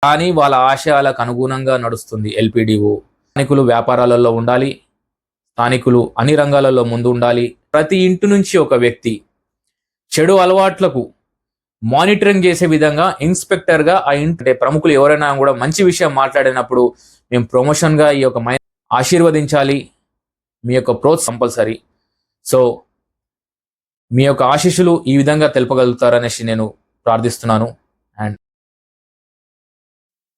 కానీ వాళ్ళ ఆశయాలకు అనుగుణంగా నడుస్తుంది ఎల్పిడిఓ. స్థానికులు వ్యాపారాలలో ఉండాలి, స్థానికులు అన్ని రంగాలలో ముందు ఉండాలి. ప్రతి ఇంటి నుంచి ఒక వ్యక్తి చెడు అలవాట్లకు మానిటరింగ్ చేసే విధంగా ఇన్స్పెక్టర్గా ఆ ఇంటి ప్రముఖులు ఎవరైనా కూడా మంచి విషయం మాట్లాడినప్పుడు మేము ప్రమోషన్గా ఈ యొక్క ఆశీర్వదించాలి. మీ యొక్క ప్రోత్సాహం కంపల్సరీ. సో మీ యొక్క ఆశీస్సులు ఈ విధంగా తెలుపగలుగుతారనేసి నేను ప్రార్థిస్తున్నాను. అండ్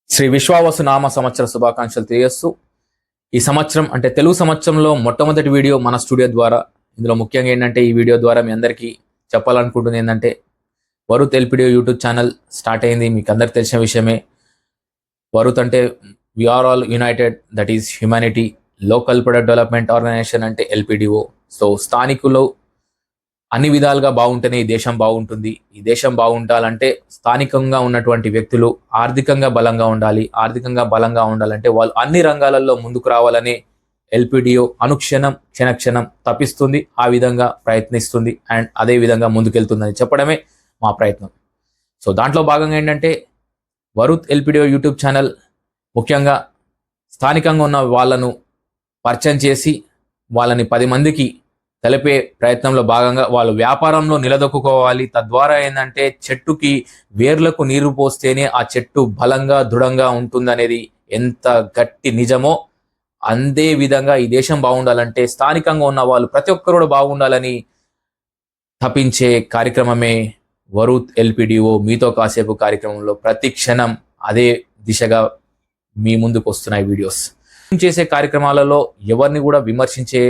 శ్రీ విశ్వావసు నామ సంవత్సర శుభాకాంక్షలు తెలియజేస్తూ, ఈ సంవత్సరం అంటే తెలుగు సంవత్సరంలో మొట్టమొదటి వీడియో మన స్టూడియో ద్వారా. ఇందులో ముఖ్యంగా ఏంటంటే ఈ వీడియో ద్వారా మీ అందరికీ చెప్పాలనుకుంటుంది ఏంటంటే వరుత్ ఎల్పిడిఓ యూట్యూబ్ ఛానల్ స్టార్ట్ అయింది. మీకు అందరికి తెలిసిన విషయమే. వరుత్ అంటే we are all united, that is humanity. Local product development organization అంటే ఎల్పిడిఓ. సో స్థానికులు అన్ని విధాలుగా బాగుంటేనే ఈ దేశం బాగుంటుంది. ఈ దేశం బాగుండాలంటే స్థానికంగా ఉన్నటువంటి వ్యక్తులు ఆర్థికంగా బలంగా ఉండాలి. ఆర్థికంగా బలంగా ఉండాలంటే వాళ్ళు అన్ని రంగాలలో ముందుకు రావాలని ఎల్పిడిఓ అనుక్షణం క్షణక్షణం తప్పిస్తుంది, ఆ విధంగా ప్రయత్నిస్తుంది అండ్ అదే విధంగా ముందుకెళ్తుందని చెప్పడమే మా ప్రయత్నం. సో దాంట్లో భాగంగా ఏంటంటే వరుత్ ఎల్పిడిఓ యూట్యూబ్ ఛానల్ ముఖ్యంగా స్థానికంగా ఉన్న వాళ్ళను పరిచయం చేసి వాళ్ళని 10 మందికి తెలిపే ప్రయత్నంలో భాగంగా వాళ్ళు వ్యాపారంలో నిలదొక్కుకోవాలి. తద్వారా ఏంటంటే చెట్టుకి వేర్లకు నీరు పోస్తేనే ఆ చెట్టు బలంగా దృఢంగా ఉంటుందనేది ఎంత గట్టి నిజమో, అందే విధంగా ఈ దేశం బాగుండాలంటే స్థానికంగా ఉన్న వాళ్ళు ప్రతి ఒక్కరు కూడా బాగుండాలని తప్పించే కార్యక్రమమే వరుత్ ఎల్పిడిఓ మీతో కాసేపు కార్యక్రమంలో. ప్రతి క్షణం అదే దిశగా మీ ముందుకు వస్తున్నాయి వీడియోస్. చేసే కార్యక్రమాలలో ఎవరిని కూడా విమర్శించే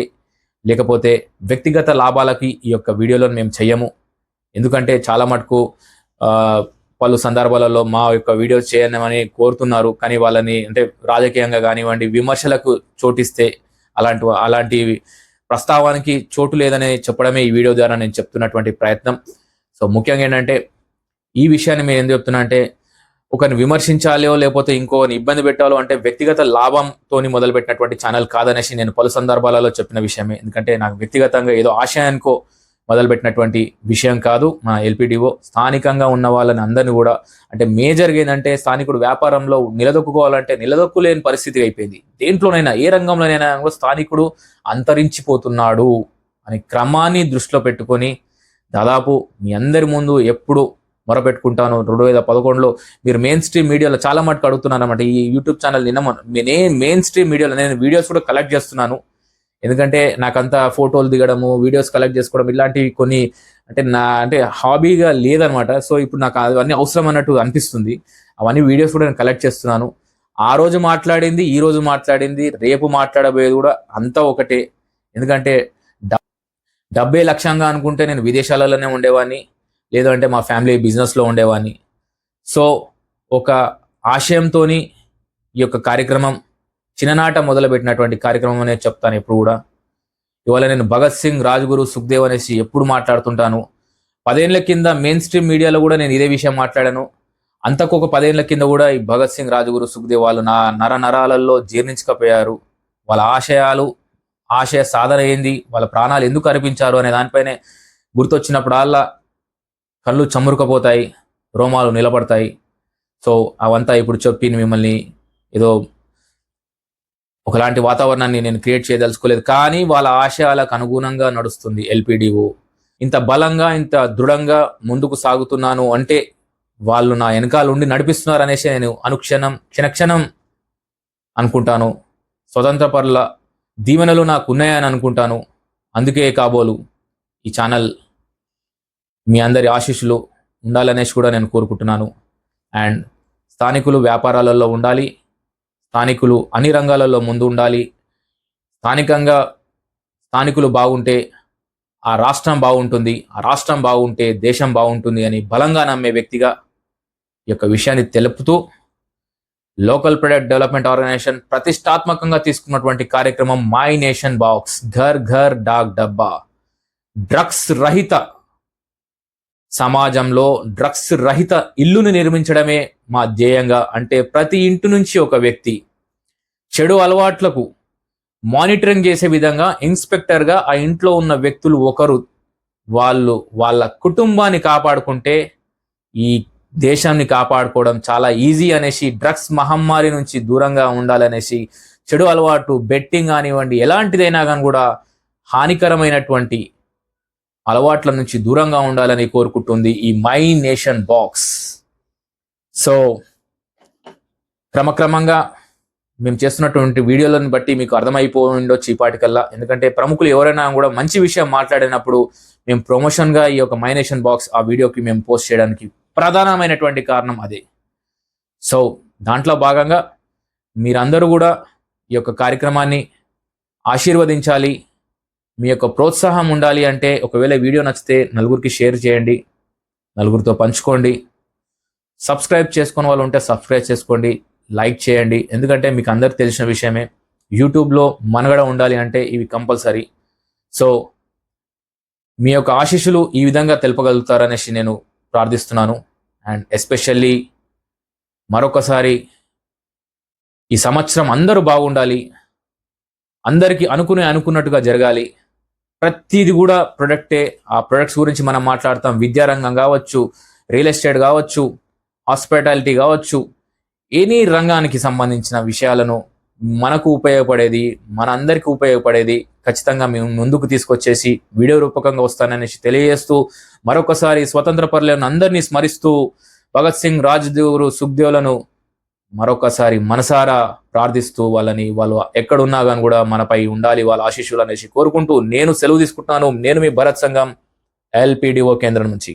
లేకపోతే వ్యక్తిగత లాభాలకి ఈ యొక్క వీడియోలో మేము చెయ్యము. ఎందుకంటే చాలా మటుకు పలు సందర్భాలలో మా యొక్క వీడియోస్ చేయమని కోరుతున్నారు, కానీ వాళ్ళని అంటే రాజకీయంగా కానివ్వండి విమర్శలకు చోటిస్తే అలాంటి ప్రస్తావానికి చోటు లేదని చెప్పడమే ఈ వీడియో ద్వారా నేను చెప్తున్నటువంటి ప్రయత్నం. సో ముఖ్యంగా ఏంటంటే ఈ విషయాన్ని మేము ఎందుకు చెప్తున్నా అంటే, ఒకరిని విమర్శించాలో లేకపోతే ఇంకోని ఇబ్బంది పెట్టాలో అంటే వ్యక్తిగత లాభంతో మొదలుపెట్టినటువంటి ఛానల్ కాదనేసి నేను పలు సందర్భాలలో చెప్పిన విషయమే. ఎందుకంటే నాకు వ్యక్తిగతంగా ఏదో ఆశయానికో మొదలుపెట్టినటువంటి విషయం కాదు. మా ఎల్పిడిఓ స్థానికంగా ఉన్న వాళ్ళని అందరినీ కూడా అంటే మేజర్గా ఏంటంటే స్థానికుడు వ్యాపారంలో నిలదొక్కుకోవాలంటే నిలదొక్కులేని పరిస్థితి అయిపోయింది. దేంట్లోనైనా ఏ రంగంలోనైనా కూడా స్థానికుడు అంతరించిపోతున్నాడు అనే క్రమాన్ని దృష్టిలో పెట్టుకొని దాదాపు మీ అందరి ముందు ఎప్పుడు మొరపెట్టుకుంటాను. 2011లో మీరు మెయిన్ స్ట్రీమ్ మీడియాలో చాలా మటుకు అడుగుతున్నాను అనమాట. ఈ యూట్యూబ్ ఛానల్ మెయిన్ స్ట్రీమ్ మీడియాలో నేను వీడియోస్ కూడా కలెక్ట్ చేస్తున్నాను. ఎందుకంటే నాకంతా ఫోటోలు దిగడము, వీడియోస్ కలెక్ట్ చేసుకోవడం ఇలాంటివి కొన్ని అంటే హాబీగా లేదనమాట. సో ఇప్పుడు నాకు అవన్నీ అవసరం అన్నట్టు అనిపిస్తుంది. అవన్నీ వీడియోస్ కూడా నేను కలెక్ట్ చేస్తున్నాను. ఆ రోజు మాట్లాడింది, ఈ రోజు మాట్లాడింది, రేపు మాట్లాడబోయేది కూడా అంతా ఒకటే. ఎందుకంటే డబ్బే లక్ష్యంగా అనుకుంటే నేను విదేశాలలోనే ఉండేవాడిని, లేదంటే మా ఫ్యామిలీ బిజినెస్లో ఉండేవాడిని. సో ఒక ఆశయంతో ఈ యొక్క కార్యక్రమం చిన్ననాట మొదలుపెట్టినటువంటి కార్యక్రమం అనేది చెప్తాను ఎప్పుడు కూడా. ఇవాళ నేను భగత్ సింగ్, రాజ్గురు, సుఖ్దేవ్ అనేసి ఎప్పుడు మాట్లాడుతుంటాను. 10 ఏళ్ల కింద మెయిన్ స్ట్రీమ్ మీడియాలో కూడా నేను ఇదే విషయం మాట్లాడాను. అంతకు ఒక 10 ఏళ్ల కింద కూడా ఈ భగత్ సింగ్, రాజ్గురు, సుఖ్దేవ్ వాళ్ళు నా నరాలలో జీర్ణించకపోయారు. వాళ్ళ ఆశయ సాధన ఏంది, వాళ్ళ ప్రాణాలు ఎందుకు అర్పించారు అనే దానిపైనే గుర్తొచ్చినప్పుడల్లా కళ్ళు చమురుకపోతాయి, రోమాలు నిలబడతాయి. సో అవంతా ఇప్పుడు చెప్పి మిమ్మల్ని ఏదో ఒకలాంటి వాతావరణాన్ని నేను క్రియేట్ చేయదలుచుకోలేదు. కానీ వాళ్ళ ఆశయాలకు అనుగుణంగా నడుస్తుంది ఎల్పిడిఓ. ఇంత బలంగా ఇంత దృఢంగా ముందుకు సాగుతున్నాను అంటే వాళ్ళు నా వెనకాల ఉండి నడిపిస్తున్నారు అనేసి నేను అనుక్షణం క్షణక్షణం అనుకుంటాను. స్వతంత్ర పరుల దీవెనలు నాకు ఉన్నాయని అనుకుంటాను. అందుకే కాబోలు ఈ ఛానల్ మీ అందరి ఆశీస్సులు ఉండాలనేసి కూడా నేను కోరుకుంటున్నాను. అండ్ స్థానికులు వ్యాపారాలలో ఉండాలి, స్థానికులు అన్ని రంగాలలో ముందు ఉండాలి. స్థానికులు బాగుంటే ఆ రాష్ట్రం బాగుంటుంది, ఆ రాష్ట్రం బాగుంటే దేశం బాగుంటుంది అని బలంగా నమ్మే వ్యక్తిగా ఈ యొక్క విషయాన్ని తెలుపుతూ, లోకల్ ప్రొడక్ట్ డెవలప్మెంట్ ఆర్గనైజేషన్ ప్రతిష్టాత్మకంగా తీసుకున్నటువంటి కార్యక్రమం my nation box, Ghar Ghar Dak Dabba. Drugs రహిత సమాజంలో డ్రగ్స్ రహిత ఇల్లును నిర్మించడమే మా ధ్యేయంగా. అంటే ప్రతి ఇంటి నుంచి ఒక వ్యక్తి చెడు అలవాట్లకు మానిటరింగ్ చేసే విధంగా ఇన్స్పెక్టర్గా ఆ ఇంట్లో ఉన్న వ్యక్తులు ఒకరు వాళ్ళ కుటుంబాన్ని కాపాడుకుంటే ఈ దేశాన్ని కాపాడుకోవడం చాలా ఈజీ అనేసి, డ్రగ్స్ మహమ్మారి నుంచి దూరంగా ఉండాలనేసి, చెడు అలవాటు బెట్టింగ్ కానివ్వండి ఎలాంటిదైనా కానీ కూడా హానికరమైనటువంటి అలవాట్ల నుంచి దూరంగా ఉండాలని కోరుకుంటుంది ఈ మై నేషన్ బాక్స్. సో క్రమక్రమంగా మేము చేస్తున్నటువంటి వీడియోలను బట్టి మీకు అర్థమైపోయి ఉండొచ్చు ఈ పాటికల్లా. ఎందుకంటే ప్రముఖులు ఎవరైనా కూడా మంచి విషయం మాట్లాడినప్పుడు మేము ప్రమోషన్గా ఈ యొక్క మై నేషన్ బాక్స్ ఆ వీడియోకి మేము పోస్ట్ చేయడానికి ప్రధానమైనటువంటి కారణం అదే. సో దాంట్లో భాగంగా మీరందరూ కూడా ఈ యొక్క కార్యక్రమాన్ని ఆశీర్వదించాలి. మీ యొక్క ప్రోత్సాహం ఉండాలి అంటే ఒకవేళ వీడియో నచ్చితే నలుగురికి షేర్ చేయండి, నలుగురితో పంచుకోండి. సబ్స్క్రైబ్ చేసుకునే వాళ్ళు ఉంటే సబ్స్క్రైబ్ చేసుకోండి, లైక్ చేయండి. ఎందుకంటే మీకు అందరికి తెలిసిన విషయమే, యూట్యూబ్లో మనగడ ఉండాలి అంటే ఇవి కంపల్సరీ. సో మీ యొక్క ఆశీస్సులు ఈ విధంగా తెలుపగలుగుతారనేసి నేను ప్రార్థిస్తున్నాను. అండ్ ఎస్పెషల్లీ మరొకసారి ఈ సంవత్సరం అందరూ బాగుండాలి, అందరికీ అనుకున్నట్టుగా జరగాలి. ప్రతిది కూడా ప్రొడక్టే. ఆ ప్రొడక్ట్స్ గురించి మనం మాట్లాడతాం. విద్యారంగం కావచ్చు, రియల్ ఎస్టేట్ కావచ్చు, హాస్పిటాలిటీ కావచ్చు, ఎనీ రంగానికి సంబంధించిన విషయాలను మనకు ఉపయోగపడేది, మన అందరికీ ఉపయోగపడేది ఖచ్చితంగా మేము ముందుకు తీసుకొచ్చేసి వీడియో రూపకంగా వస్తాననేసి తెలియజేస్తూ, మరొకసారి స్వతంత్ర పరులను అందరినీ స్మరిస్తూ, భగత్ సింగ్, రాజ్గురు, సుఖ్దేవ్లను మరొకసారి మనసారా ప్రార్థిస్తూ వాళ్ళు ఎక్కడున్నా కానీ కూడా మనపై ఉండాలి వాళ్ళ ఆశీస్సులు అనేసి కోరుకుంటూ నేను సెలవు తీసుకుంటున్నాను. నేను మీ భరత్ సంఘం, LPDO కేంద్రం నుంచి.